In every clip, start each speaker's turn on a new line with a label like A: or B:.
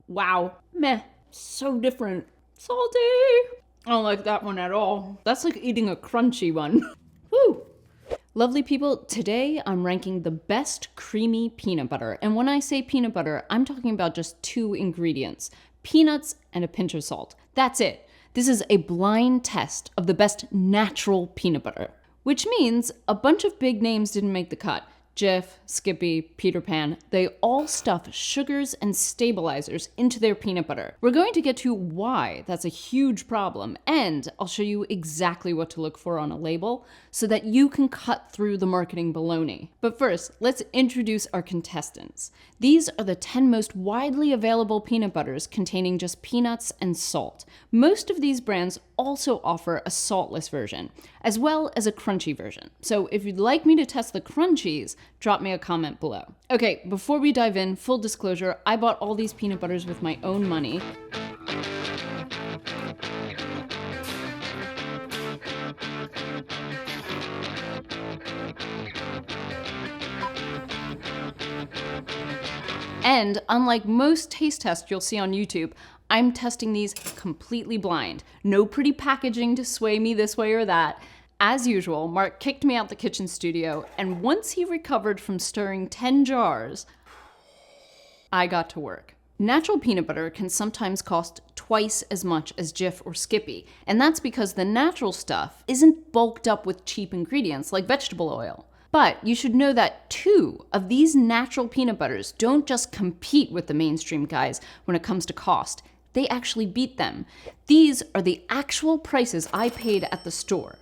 A: Wow. Meh. So different. Salty. I don't like that one at all. That's like eating a crunchy one. Woo. Lovely people, today I'm ranking the best creamy peanut butter. And when I say peanut butter, I'm talking about just 2 ingredients, peanuts and a pinch of salt. That's it. This is a blind test of the best natural peanut butter, which means a bunch of big names didn't make the cut. Jif, Skippy, Peter Pan, they all stuff sugars and stabilizers into their peanut butter. We're going to get to why that's a huge problem, and I'll show you exactly what to look for on a label so that you can cut through the marketing baloney. But first, let's introduce our contestants. These are the 10 most widely available peanut butters containing just peanuts and salt. Most of these brands also offer a saltless version, as well as a crunchy version. So if you'd like me to test the crunchies, drop me a comment below. Okay, before we dive in, full disclosure, I bought all these peanut butters with my own money. And unlike most taste tests you'll see on YouTube, I'm testing these completely blind. No pretty packaging to sway me this way or that. As usual, Mark kicked me out the kitchen studio, and once he recovered from stirring 10 jars, I got to work. Natural peanut butter can sometimes cost twice as much as Jif or Skippy, and that's because the natural stuff isn't bulked up with cheap ingredients like vegetable oil. But you should know that 2 of these natural peanut butters don't just compete with the mainstream guys when it comes to cost. They actually beat them. These are the actual prices I paid at the store.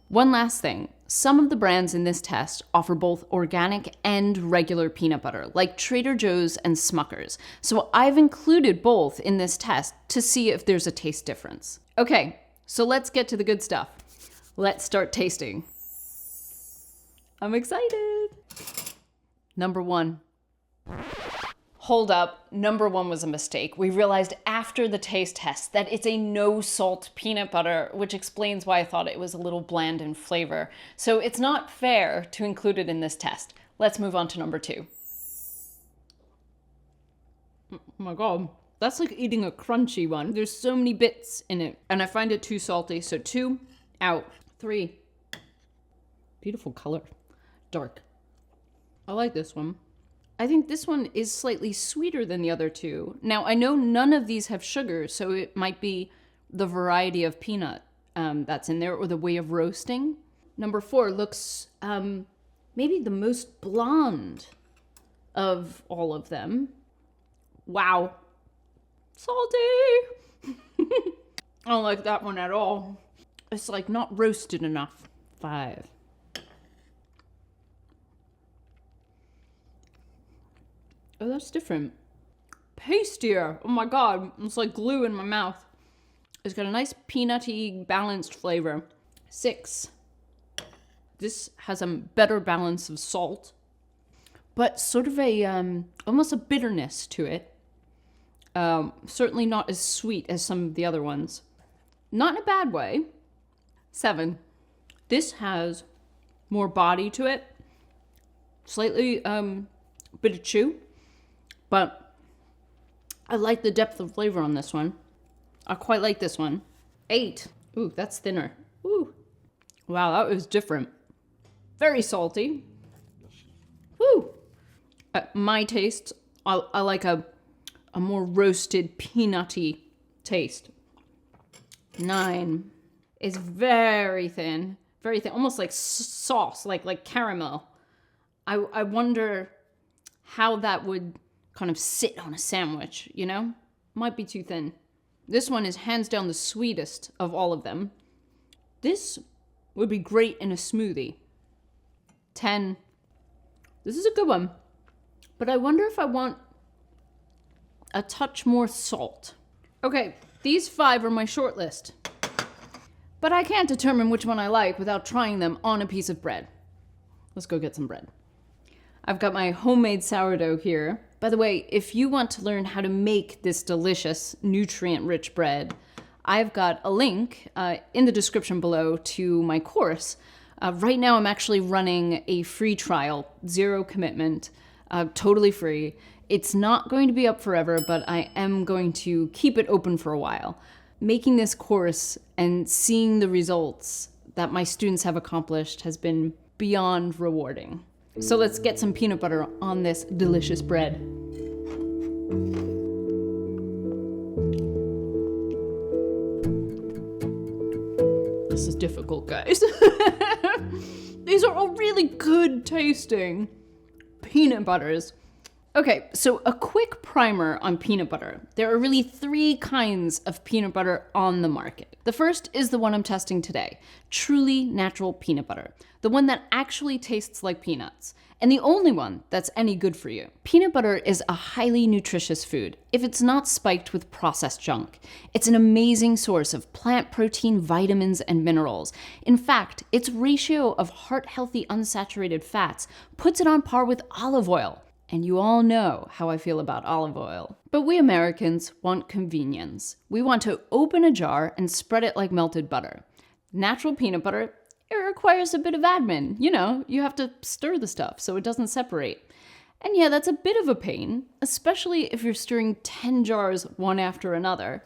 A: One last thing, some of the brands in this test offer both organic and regular peanut butter, like Trader Joe's and Smucker's. So I've included both in this test to see if there's a taste difference. Okay, so let's get to the good stuff. Let's start tasting. I'm excited. Number 1. Hold up, number 1 was a mistake. We realized after the taste test that it's a no salt peanut butter, which explains why I thought it was a little bland in flavor. So it's not fair to include it in this test. Let's move on to number 2. Oh my God, that's like eating a crunchy one. There's so many bits in it, and I find it too salty. So 2 out. 3. Beautiful color, dark. I like this one. I think this one is slightly sweeter than the other 2. Now, I know none of these have sugar, so it might be the variety of peanut that's in there or the way of roasting. Number 4 looks maybe the most blonde of all of them. Wow. Salty. I don't like that one at all. It's like not roasted enough. 5. Oh, that's different. Pastier. Oh my God. It's like glue in my mouth. It's got a nice peanutty balanced flavor. 6. This has a better balance of salt, but sort of a, almost a bitterness to it. Certainly not as sweet as some of the other ones. Not in a bad way. 7. This has more body to it. Slightly, bit of chew. But I like the depth of flavor on this one. I quite like this one. 8. Ooh, that's thinner. Ooh. Wow, that was different. Very salty. Woo. My taste, I like a more roasted, peanutty taste. 9 is very thin, almost like sauce, like caramel. I wonder how that would kind of sit on a sandwich, you know? Might be too thin. This one is hands down the sweetest of all of them. This would be great in a smoothie. 10. This is a good one, but I wonder if I want a touch more salt. Okay, these 5 are my short list, but I can't determine which one I like without trying them on a piece of bread. Let's go get some bread. I've got my homemade sourdough here. By the way, if you want to learn how to make this delicious, nutrient-rich bread, I've got a link in the description below to my course. Right now, I'm actually running a free trial, 0 commitment, totally free. It's not going to be up forever, but I am going to keep it open for a while. Making this course and seeing the results that my students have accomplished has been beyond rewarding. So let's get some peanut butter on this delicious bread. This is difficult, guys. These are all really good tasting peanut butters. Okay, so a quick primer on peanut butter. There are really 3 kinds of peanut butter on the market. The first is the one I'm testing today, truly natural peanut butter, the one that actually tastes like peanuts, and the only one that's any good for you. Peanut butter is a highly nutritious food if it's not spiked with processed junk. It's an amazing source of plant protein, vitamins, and minerals. In fact, its ratio of heart-healthy unsaturated fats puts it on par with olive oil. And you all know how I feel about olive oil. But we Americans want convenience. We want to open a jar and spread it like melted butter. Natural peanut butter, it requires a bit of admin. You know, you have to stir the stuff so it doesn't separate. And yeah, that's a bit of a pain, especially if you're stirring 10 jars one after another.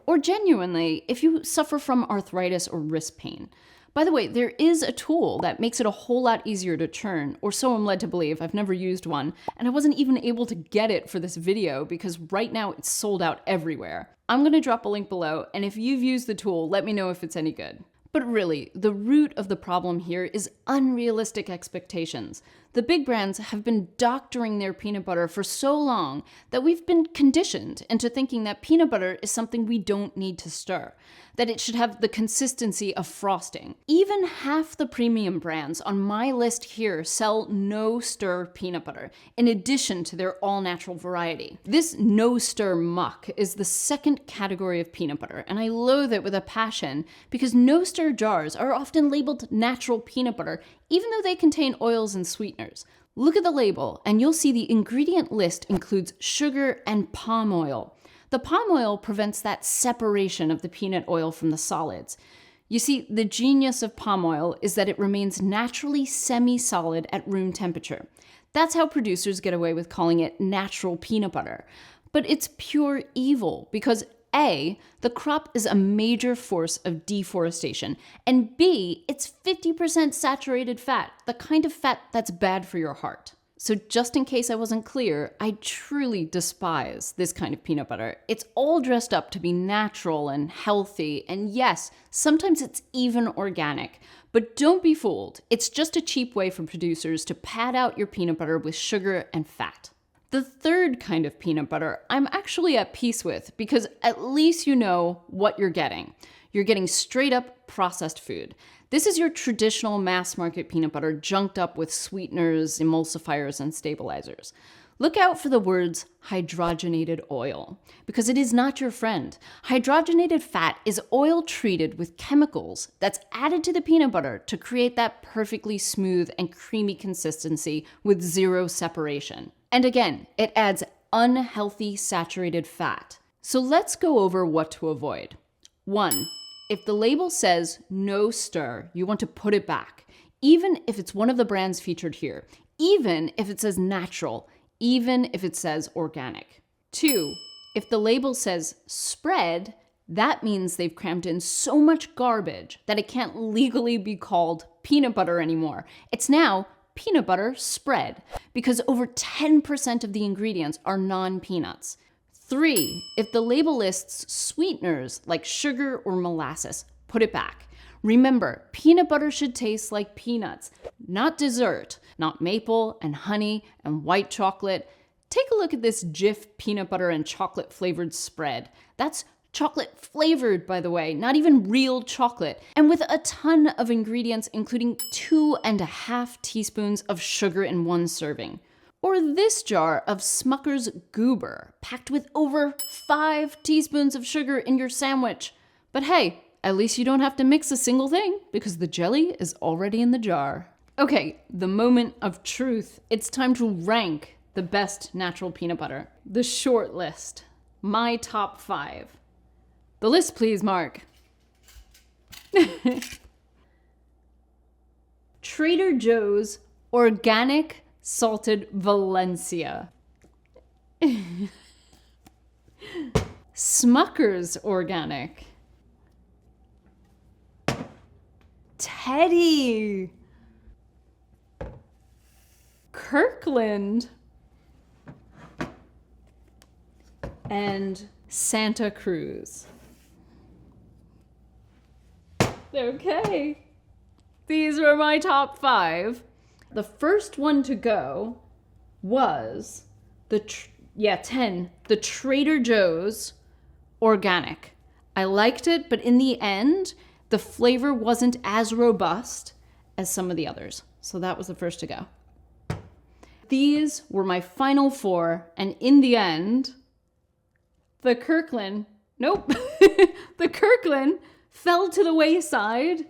A: Or genuinely, if you suffer from arthritis or wrist pain. By the way, there is a tool that makes it a whole lot easier to churn, or so I'm led to believe. I've never used one, and I wasn't even able to get it for this video because right now it's sold out everywhere. I'm gonna drop a link below, and if you've used the tool, let me know if it's any good. But really, the root of the problem here is unrealistic expectations. The big brands have been doctoring their peanut butter for so long that we've been conditioned into thinking that peanut butter is something we don't need to stir, that it should have the consistency of frosting. Even half the premium brands on my list here sell no-stir peanut butter, in addition to their all-natural variety. This no-stir muck is the second category of peanut butter, and I loathe it with a passion because no-stir jars are often labeled natural peanut butter, even though they contain oils and sweeteners. Look at the label, and you'll see the ingredient list includes sugar and palm oil. The palm oil prevents that separation of the peanut oil from the solids. You see, the genius of palm oil is that it remains naturally semi-solid at room temperature. That's how producers get away with calling it natural peanut butter. But it's pure evil because A, the crop is a major force of deforestation, and B, it's 50% saturated fat, the kind of fat that's bad for your heart. So just in case I wasn't clear, I truly despise this kind of peanut butter. It's all dressed up to be natural and healthy, and yes, sometimes it's even organic. But don't be fooled, it's just a cheap way for producers to pad out your peanut butter with sugar and fat. The third kind of peanut butter I'm actually at peace with because at least you know what you're getting. You're getting straight up processed food. This is your traditional mass market peanut butter junked up with sweeteners, emulsifiers, and stabilizers. Look out for the words hydrogenated oil, because it is not your friend. Hydrogenated fat is oil treated with chemicals that's added to the peanut butter to create that perfectly smooth and creamy consistency with zero separation. And again, it adds unhealthy saturated fat. So let's go over what to avoid. 1. If the label says no stir, you want to put it back, even if it's one of the brands featured here, even if it says natural, even if it says organic. 2. If the label says spread, that means they've crammed in so much garbage that it can't legally be called peanut butter anymore. It's now peanut butter spread because over 10% of the ingredients are non-peanuts. 3, if the label lists sweeteners like sugar or molasses, put it back. Remember, peanut butter should taste like peanuts, not dessert, not maple and honey and white chocolate. Take a look at this Jif peanut butter and chocolate flavored spread. That's chocolate flavored, by the way, not even real chocolate, and with a ton of ingredients, including 2.5 teaspoons of sugar in one serving. Or this jar of Smucker's Goober, packed with over 5 teaspoons of sugar in your sandwich. But hey, at least you don't have to mix a single thing because the jelly is already in the jar. Okay, the moment of truth. It's time to rank the best natural peanut butter. The short list. My top 5. The list, please, Mark. Trader Joe's organic salted Valencia. Smucker's organic. Teddy. Kirkland. And Santa Cruz. Okay. These were my top 5. The first one to go was 10, the Trader Joe's organic. I liked it, but in the end, the flavor wasn't as robust as some of the others. So that was the first to go. These were my final 4, and in the end, the Kirkland fell to the wayside,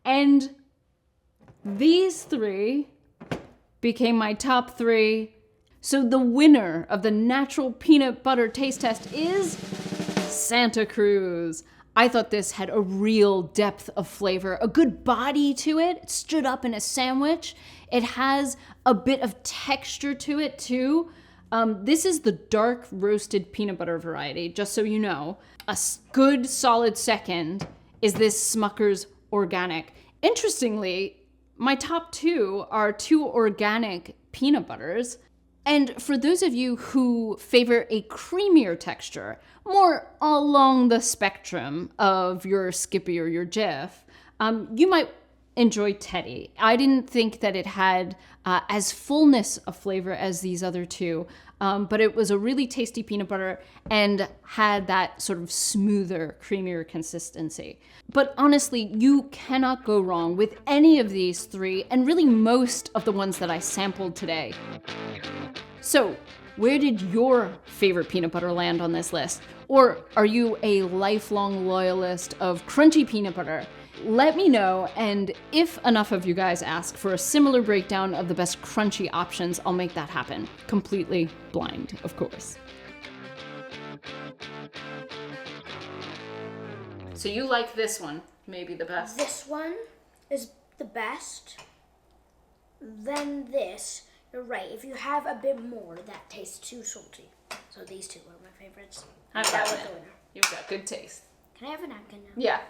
A: and these 3 became my top 3. So the winner of the natural peanut butter taste test is Santa Cruz. I thought this had a real depth of flavor, a good body to it. It stood up in a sandwich. It has a bit of texture to it too. This is the dark roasted peanut butter variety, just so you know. A good solid second is this Smucker's organic. Interestingly, my top 2 are 2 organic peanut butters. And for those of you who favor a creamier texture, more along the spectrum of your Skippy or your Jif, you might enjoy Teddy. I didn't think that it had as fullness of flavor as these other 2, but it was a really tasty peanut butter and had that sort of smoother, creamier consistency. But honestly, you cannot go wrong with any of these 3, and really most of the ones that I sampled today. So, where did your favorite peanut butter land on this list? Or are you a lifelong loyalist of crunchy peanut butter? Let me know, and if enough of you guys ask for a similar breakdown of the best crunchy options, I'll make that happen. Completely blind, of course. So you like this one, maybe the best?
B: This one is the best. Then this. You're right. If you have a bit more, that tastes too salty. So these 2 are my favorites.
A: I've
B: That
A: got
B: was
A: it.
B: the winner.
A: You've got good taste.
B: Can I have a napkin now?
A: Yeah.